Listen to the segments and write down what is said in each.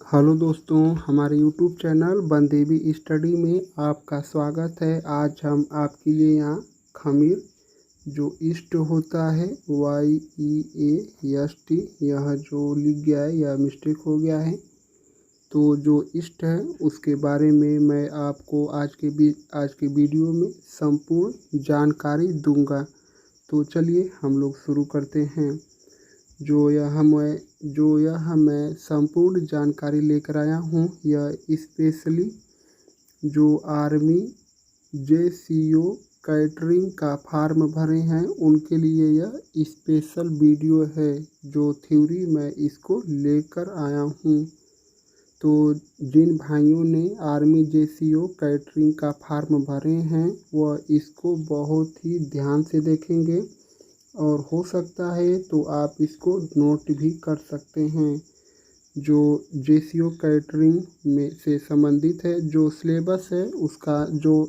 Hello दोस्तों, हमारे YouTube channel Bandevi study में आपका स्वागत है। आज हम आपके लिए यहाँ खमीर जो ईस्ट होता है YEAST, यह जो लिख गया है यह मिस्टेक हो गया है। तो जो ईस्ट है उसके बारे में मैं आपको आज के वीडियो में संपूर्ण जानकारी दूंगा। तो चलिए हम लोग शुरू करते हैं। जो यह मैं संपूर्ण जानकारी लेकर आया हूँ, यह स्पेशली जो आर्मी JCO कैटरिंग का फॉर्म भरे हैं उनके लिए यह स्पेशल वीडियो है। जो थ्योरी मैं इसको लेकर आया हूँ, तो जिन भाइयों ने आर्मी JCO कैटरिंग का फॉर्म भरे हैं वह इसको बहुत ही ध्यान से देखेंगे और हो सकता है तो आप इसको नोट भी कर सकते हैं। जो JCO कैटरिंग में से संबंधित है, जो सिलेबस है उसका जो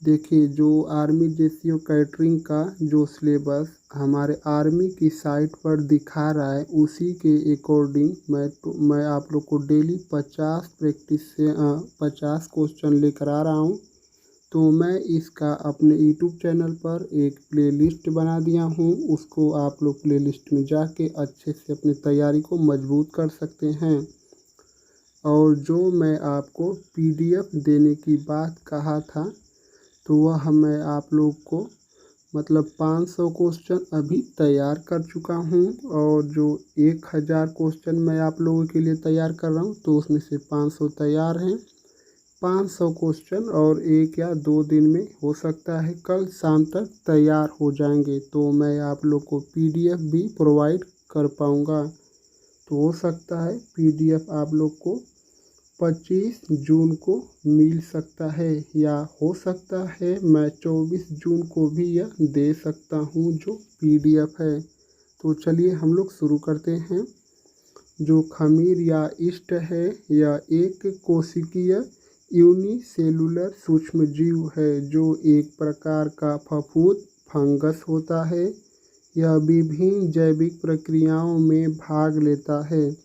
देखिए, जो आर्मी JCO कैटरिंग का जो सिलेबस हमारे आर्मी की साइट पर दिखा रहा है उसी के अकॉर्डिंग मैं आप लोग को डेली 50 क्वेश्चन लेकर आ रहा हूँ। तो मैं इसका अपने यूट्यूब चैनल पर एक प्लेलिस्ट बना दिया हूँ, उसको आप लोग प्लेलिस्ट में जाके अच्छे से अपनी तैयारी को मजबूत कर सकते हैं। और जो मैं आपको PDF देने की बात कहा था, तो वह मैं आप लोग को 500 क्वेश्चन अभी तैयार कर चुका हूँ और जो 1000 क्वेश्चन मैं आप लोगों के लिए तैयार कर रहा हूँ, तो उसमें से 500 तैयार हैं। 500 क्वेश्चन और 1 या 2 दिन में हो सकता है कल शाम तक तैयार हो जाएंगे। तो मैं आप लोग को PDF भी प्रोवाइड कर पाऊँगा। तो हो सकता है PDF आप लोग को 25 जून को मिल सकता है, या हो सकता है मैं 24 जून को भी यह दे सकता हूँ जो PDF है। तो चलिए हम लोग शुरू करते हैं। जो खमीर या ईस्ट है, यह एक कोशिकीय यूनिसेलुलर सूक्ष्मजीव है जो एक प्रकार का फफूंद फंगस होता है। यह विभिन्न जैविक प्रक्रियाओं में भाग लेता है,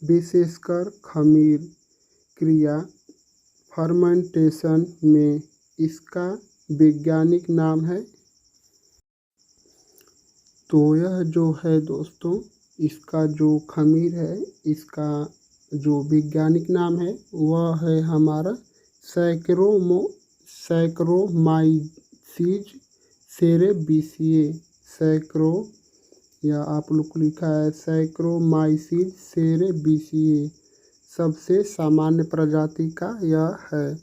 विशेषकर खमीर क्रिया फर्मेंटेशन में। इसका वैज्ञानिक नाम है, तो यह जो है दोस्तों, इसका जो खमीर है इसका जो वैज्ञानिक नाम है वह है हमारा सैक्रोमाइसीज सेरेबिसिए। या आप लोग को लिखा है सैक्रोमाइसीज सेरेबिसिए। सबसे सामान्य प्रजाति का यह है।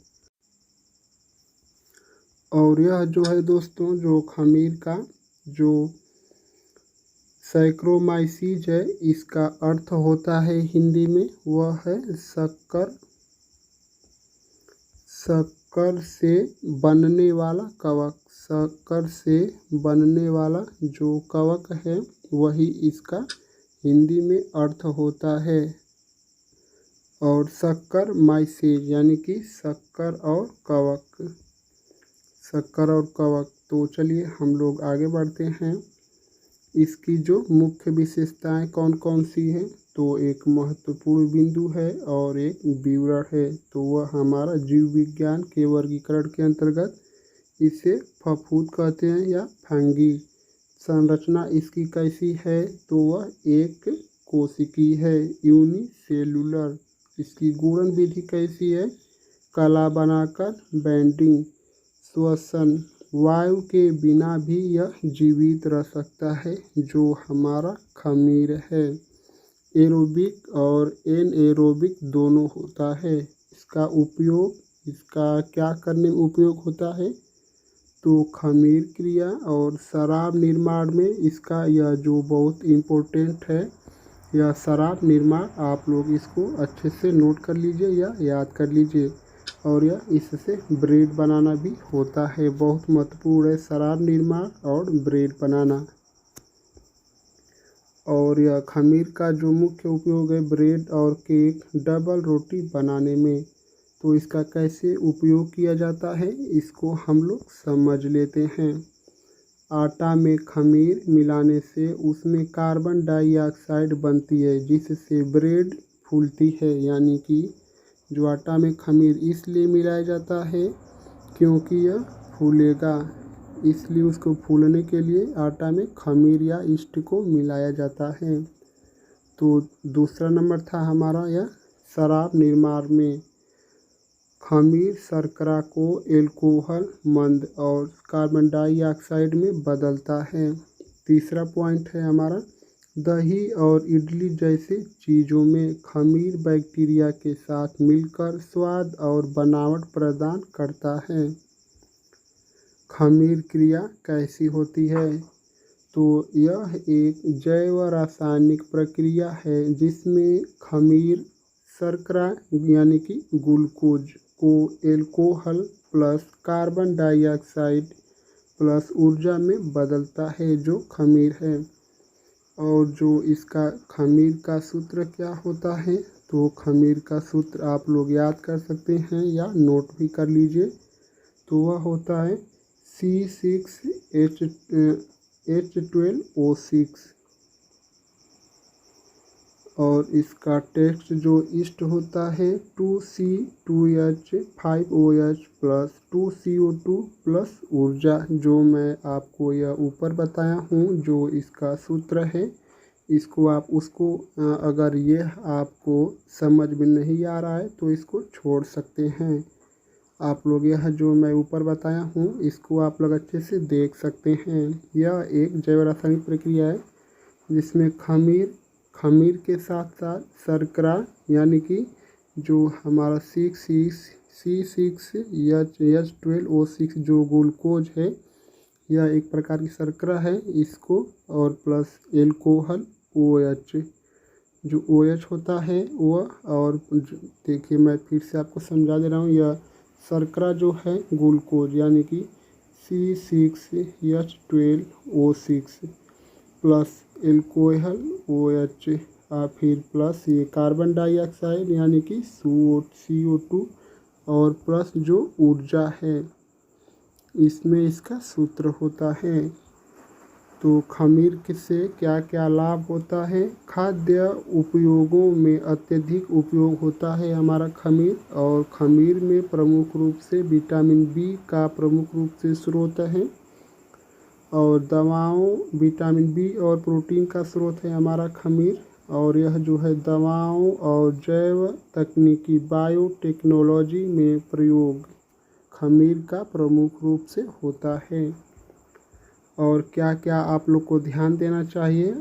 और यह जो है दोस्तों, जो खमीर का जो सैक्रोमाइसीज है, इसका अर्थ होता है हिंदी में वह है शक्कर से बनने वाला कवक। शक्कर से बनने वाला जो कवक है वही इसका हिंदी में अर्थ होता है। और शक्कर माइसीज यानी कि शक्कर और कवक। तो चलिए हम लोग आगे बढ़ते हैं। इसकी जो मुख्य विशेषताएं कौन कौन सी हैं, तो एक महत्वपूर्ण बिंदु है और एक विवरण है। तो वह हमारा जीव विज्ञान के वर्गीकरण के अंतर्गत इसे फफूंद कहते हैं या फंगी। संरचना इसकी कैसी है, तो वह एक कोशिकीय है, यूनिसेलुलर। इसकी गुणन विधि कैसी है, कला बनाकर बेंडिंग, श्वसन, वायु के बिना भी यह जीवित रह सकता है जो हमारा खमीर है। एरोबिक और एनएरोबिक दोनों होता है। इसका क्या करने में उपयोग होता है, तो खमीर क्रिया और शराब निर्माण में इसका यह जो बहुत इम्पोर्टेंट है, यह शराब निर्माण। आप लोग इसको अच्छे से नोट कर लीजिए या याद कर लीजिए। और यह इससे ब्रेड बनाना भी होता है, बहुत महत्वपूर्ण है शराब निर्माण और ब्रेड बनाना। और यह खमीर का जो मुख्य उपयोग है ब्रेड और केक, डबल रोटी बनाने में। तो इसका कैसे उपयोग किया जाता है इसको हम लोग समझ लेते हैं। आटा में खमीर मिलाने से उसमें कार्बन डाइऑक्साइड बनती है, जिससे ब्रेड फूलती है, यानी कि जो आटा में खमीर इसलिए मिलाया जाता है क्योंकि यह फूलेगा, इसलिए उसको फूलने के लिए आटा में खमीर या यीस्ट को मिलाया जाता है। तो दूसरा नंबर था हमारा यह शराब निर्माण में खमीर शर्करा को एल्कोहल मंद और कार्बन डाइऑक्साइड में बदलता है। तीसरा पॉइंट है हमारा दही और इडली जैसे चीज़ों में खमीर बैक्टीरिया के साथ मिलकर स्वाद और बनावट प्रदान करता है। खमीर क्रिया कैसी होती है? तो यह एक जैव रासायनिक प्रक्रिया है जिसमें खमीर शर्करा यानी कि ग्लूकोज को alcohol plus carbon dioxide plus ऊर्जा में बदलता है जो खमीर है। और जो इसका खमीर का सूत्र क्या होता है? तो खमीर का सूत्र आप लोग याद कर सकते हैं या नोट भी कर लीजिए। तो वह होता है C6H12O6 और इसका टेक्स्ट जो ईस्ट होता है 2C2H5OH प्लस 2CO2 प्लस ऊर्जा, जो मैं आपको यह ऊपर बताया हूँ जो इसका सूत्र है। इसको आप उसको अगर ये आपको समझ में नहीं आ रहा है तो इसको छोड़ सकते हैं। आप लोग यह जो मैं ऊपर बताया हूँ इसको आप लोग अच्छे से देख सकते हैं। यह एक जैव रासायनिक प्रक्रिया है जिसमें खमीर के साथ साथ शर्करा यानी कि जो हमारा C6H12O6 जो ग्लूकोज है, यह एक प्रकार की शर्करा है इसको, और प्लस एल्कोहल OH जो OH होता है वह, और देखिए मैं फिर से आपको समझा दे रहा हूँ, यह शर्करा जो है ग्लूकोज यानी कि C6H12O6 प्लस एल्कोहल OH फिर प्लस ये कार्बन डाइऑक्साइड यानी कि CO2 और प्लस जो ऊर्जा है, इसमें इसका सूत्र होता है। तो खमीर से क्या क्या लाभ होता है? खाद्य उपयोगों में अत्यधिक उपयोग होता है हमारा खमीर, और खमीर में प्रमुख रूप से विटामिन बी का प्रमुख रूप से स्रोत है, और दवाओं विटामिन बी और प्रोटीन का स्रोत है हमारा खमीर, और यह जो है दवाओं और जैव तकनीकी बायोटेक्नोलॉजी में प्रयोग खमीर का प्रमुख रूप से होता है। और क्या क्या आप लोग को ध्यान देना चाहिए?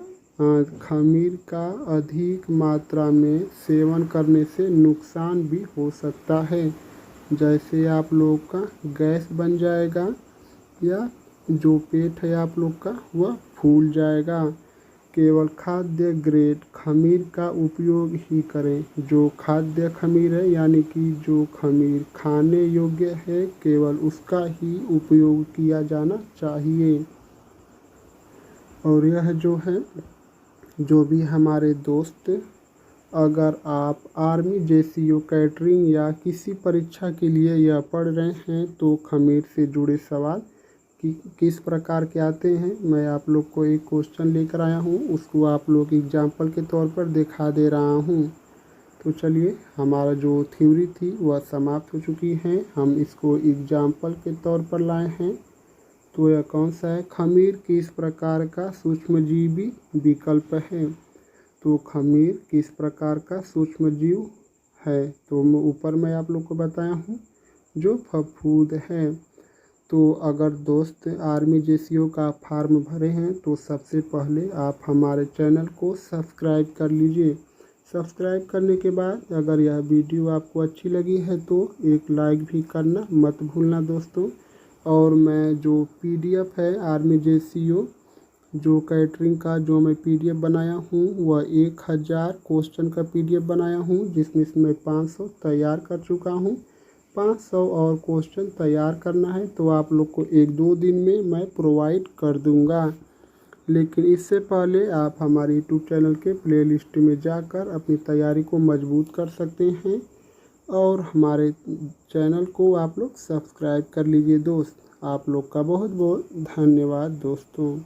खमीर का अधिक मात्रा में सेवन करने से नुकसान भी हो सकता है, जैसे आप लोग का गैस बन जाएगा या जो पेट है आप लोग का वह फूल जाएगा। केवल खाद्य ग्रेड खमीर का उपयोग ही करें। जो खाद्य खमीर है यानी कि जो खमीर खाने योग्य है केवल उसका ही उपयोग किया जाना चाहिए। और यह जो है जो भी हमारे दोस्त, अगर आप आर्मी JCO कैटरिंग या किसी परीक्षा के लिए यह पढ़ रहे हैं तो खमीर से जुड़े सवाल कि किस प्रकार के आते हैं, मैं आप लोग को एक क्वेश्चन लेकर आया हूँ, उसको आप लोग एग्जाम्पल के तौर पर दिखा दे रहा हूँ। तो चलिए, हमारा जो थ्योरी थी वह समाप्त हो चुकी है, हम इसको एग्जाम्पल के तौर पर लाए हैं। तो यह कौन सा है? खमीर किस प्रकार का सूक्ष्मजीवी विकल्प है? तो खमीर किस प्रकार का सूक्ष्मजीव है? तो मैं ऊपर मैं आप लोग को बताया हूँ जो फफूंद है। तो अगर दोस्त आर्मी JCO का फॉर्म भरे हैं तो सबसे पहले आप हमारे चैनल को सब्सक्राइब कर लीजिए। सब्सक्राइब करने के बाद अगर यह वीडियो आपको अच्छी लगी है तो एक लाइक भी करना मत भूलना दोस्तों। और मैं जो PDF है आर्मी JCO जो कैटरिंग का जो मैं PDF बनाया हूँ वह 1000 क्वेश्चन का PDF बनाया हूँ, जिसमें से मैं 500 तैयार कर चुका हूँ। 500 और क्वेश्चन तैयार करना है तो आप लोग को 1-2 दिन में मैं प्रोवाइड कर दूँगा। लेकिन इससे पहले आप हमारे YouTube चैनल के प्लेलिस्ट में जाकर अपनी तैयारी को मजबूत कर सकते हैं, और हमारे चैनल को आप लोग सब्सक्राइब कर लीजिए दोस्त। आप लोग का बहुत बहुत धन्यवाद दोस्तों।